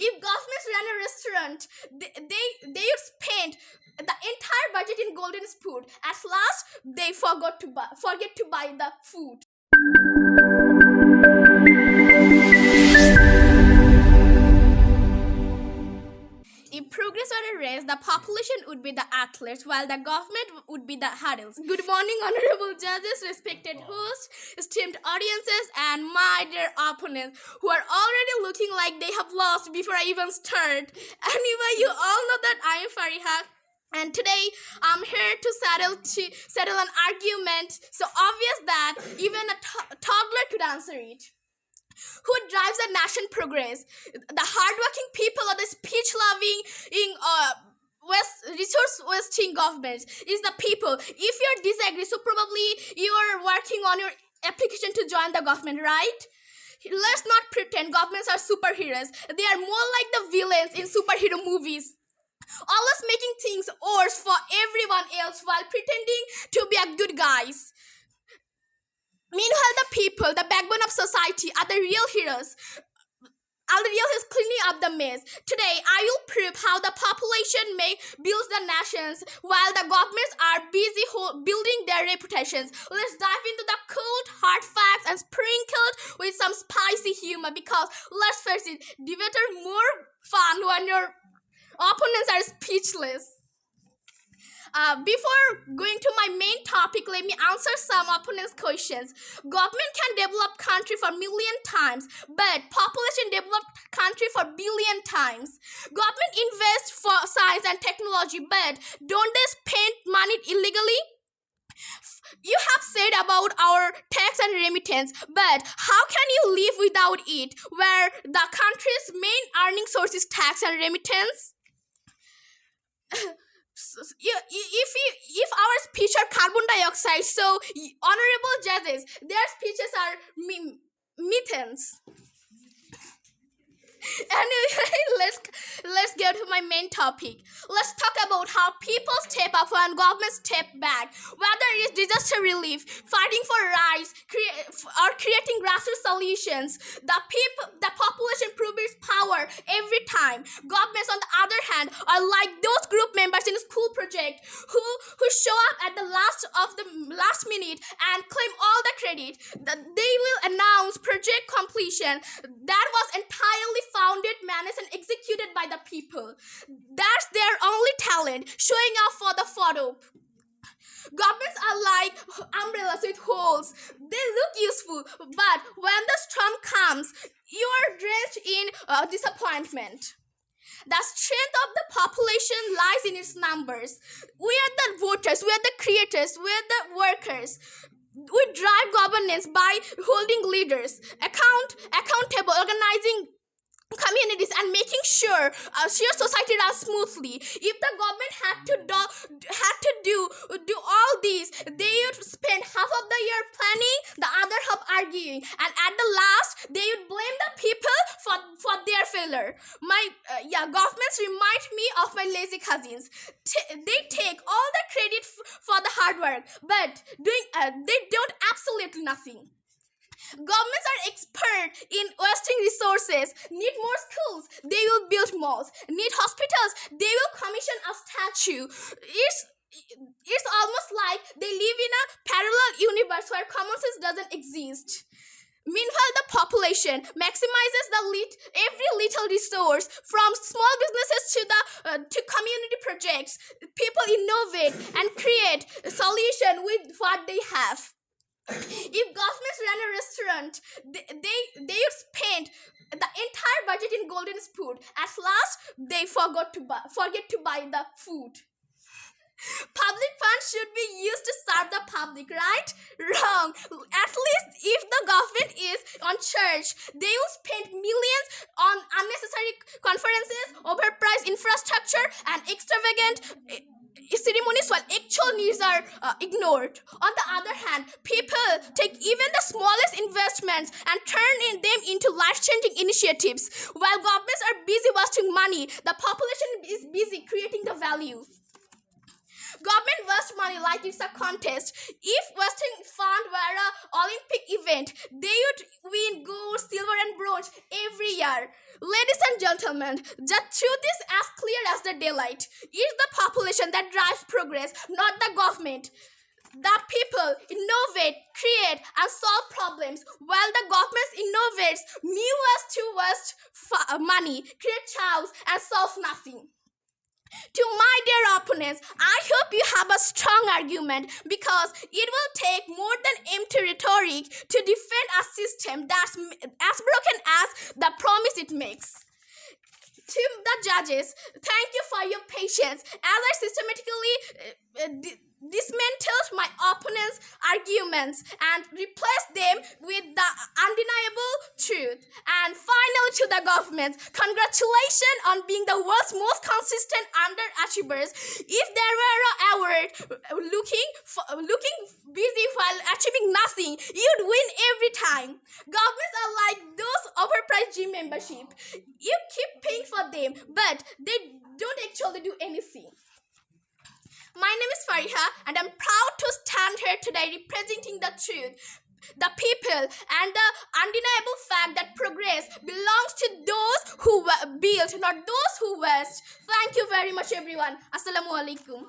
If governments ran a restaurant, they would spend the entire budget in golden spoon. At last, they forget to buy the food. If progress were a race, the population would be the athletes, while the government would be the hurdles. Good morning, honorable judges, respected hosts, esteemed audiences, and my dear opponents, who are already looking like they have lost before I even start. Anyway, you all know that I am Fariha. And today I'm here to settle an argument so obvious that even a toddler could answer it. Who drives a nation progress? The hardworking people or the speech-loving, resource-wasting governments? Is the people. If you disagree, so probably you are working on your application to join the government, right? Let's not pretend governments are superheroes. They are more like the villains in superhero movies, always making things worse for everyone else while pretending to be a good guys. Meanwhile, the people, the backbone of society, are the real heroes. Cleaning up the mess. Today, I will prove how the population builds the nations while the governments are busy building their reputations. Let's dive into the cold, hard facts and sprinkled with some spicy humor, because let's face it, debates are more fun when your opponents are speechless. Before going to my main topic, let me answer some opponents' questions. Government can develop country for million times, but population develop country for billion times. Government invests for science and technology, but don't they spend money illegally? You have said about our tax and remittance, but how can you live without it, where the country's main earning source is tax and remittance? If our speech are carbon dioxide, so honorable judges, their speeches are methanes. Anyway, let's get to my main topic. Let's talk about how people step up when governments step back. Whether it's disaster relief, fighting for rights, or creating grassroots solutions, the population proves its power every time. Governments, on the other hand, are like those group members in a school project who show up at the last minute and claim all the credit. They will announce project completion that was entirely founded, managed, and executed by the people. That's their only talent, showing up for the photo. Governments are like umbrellas with holes. They look useful, but when the storm comes, you are drenched in disappointment. The strength of the population lies in its numbers. We are the voters, we are the creators, we are the workers. We drive governance by holding leaders accountable, organizing communities, and making sure society runs smoothly. If the government had to do all these, they would spend half of the year planning, the other half arguing, and at the last they would blame the people for their failure. Governments remind me of my lazy cousins. They take all the credit for the hard work, but they don't absolutely nothing. Governments are expert in wasting resources. Need more schools, they will build malls. Need hospitals, they will commission a statue. It's almost like they live in a parallel universe where common sense doesn't exist. Meanwhile, the population maximizes every little resource, from small businesses to community projects. People innovate and create a solution with what they have. If governments ran a restaurant, they would spend the entire budget in golden spoon. At last, they forget to buy the food. Public funds should be used to serve the public, right? Wrong. At least if the government is on church, they will spend millions on unnecessary conferences, overpriced infrastructure, and extravagant ceremonies while actual needs are ignored. On the other hand, people take even the smallest investments and turn them into life-changing initiatives. While governments are busy wasting money, the population is busy creating the value. Government waste money like it's a contest. If Western Fund were a Olympic event, they would win gold, silver and bronze every year. Ladies and gentlemen, the truth is as clear as the daylight. It's the population that drives progress, not the government. The people innovate, create and solve problems, while the government innovates new ways to waste money, create chaos and solve nothing. To my dear opponents, I hope you have a strong argument, because it will take more than empty rhetoric to defend a system that's as broken as the promise it makes. To the judges, thank you for your patience as I systematically dismantled my opponent's arguments and replaced them with the undeniable truth. And finally, to the government, congratulations on being the world's most consistent underachievers. If there were an award looking busy while achieving nothing, you'd win every time. Governments are like those overpriced gym membership. You keep paying for them, but they don't actually do anything. My name is Fariha, and I'm proud to stand here today representing the truth, the people, and the undeniable fact that progress belongs to those who build, not those who waste. Thank you very much, everyone. Assalamu alaikum.